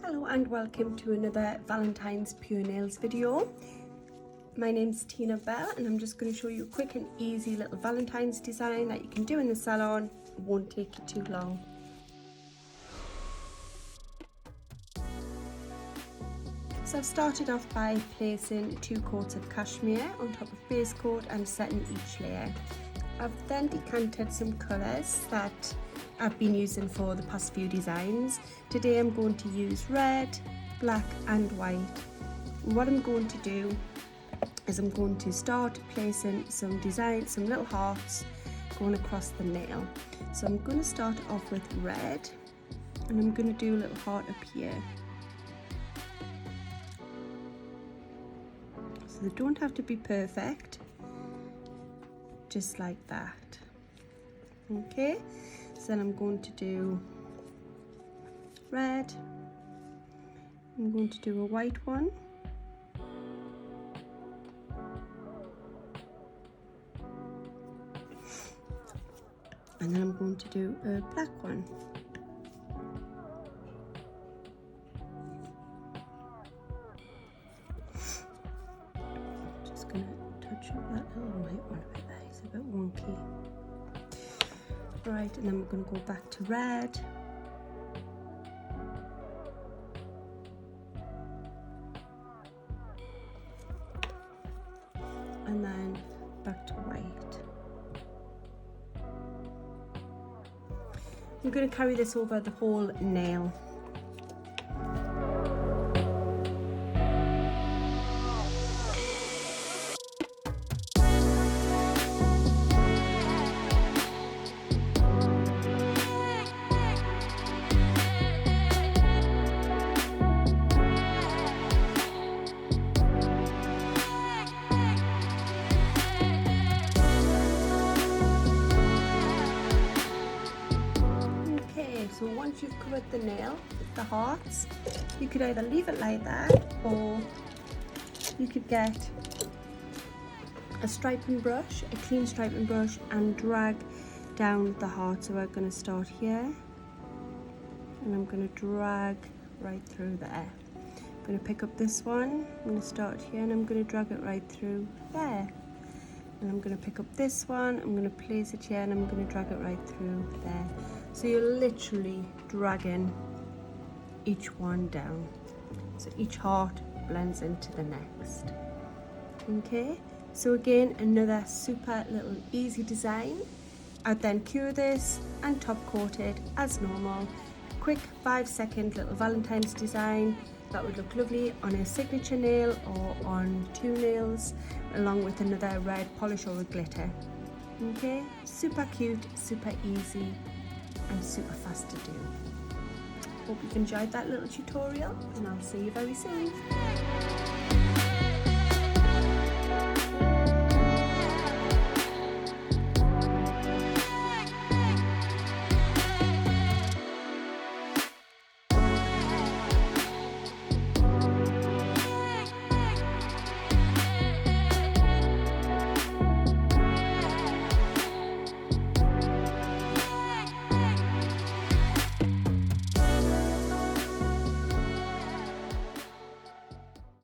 Hello and welcome to another Valentine's Pure Nails video. My name's Tina Bell and I'm just going to show you a quick and easy little Valentine's design that you can do in the salon. It won't take you too long. So I've started off by placing 2 coats of cashmere on top of base coat and setting each layer. I've then decanted some colours that I've been using for the past few designs. Today I'm going to use red, black and white. And what I'm going to do is I'm going to start placing some designs, some little hearts going across the nail. So I'm going to start off with red and I'm going to do a little heart up here. So they don't have to be perfect, just like that. Okay, so then I'm going to do red, I'm going to do a white one, and then I'm going to do a black one. Just going to touch up that little white one a bit there, it's a bit wonky. Right, and then we're going to go back to red. And then back to white. I'm going to carry this over the whole nail. So once you've covered the nail with the hearts, you could either leave it like that or you could get a striping brush, a clean striping brush, and drag down the heart. So we're going to start here and I'm going to drag right through there. I'm going to pick up this one, I'm going to start here and I'm going to drag it right through there. And I'm going to pick up this one, I'm going to place it here and I'm going to drag it right through there. So you're literally dragging each one down. So each heart blends into the next. Okay, so again, another super little easy design. I'd then cure this and top coat it as normal. Quick 5-second little Valentine's design that would look lovely on a signature nail or on 2 nails along with another red polish or a glitter. Okay, super cute, super easy and super fast to do. Hope you've enjoyed that little tutorial and I'll see you very soon.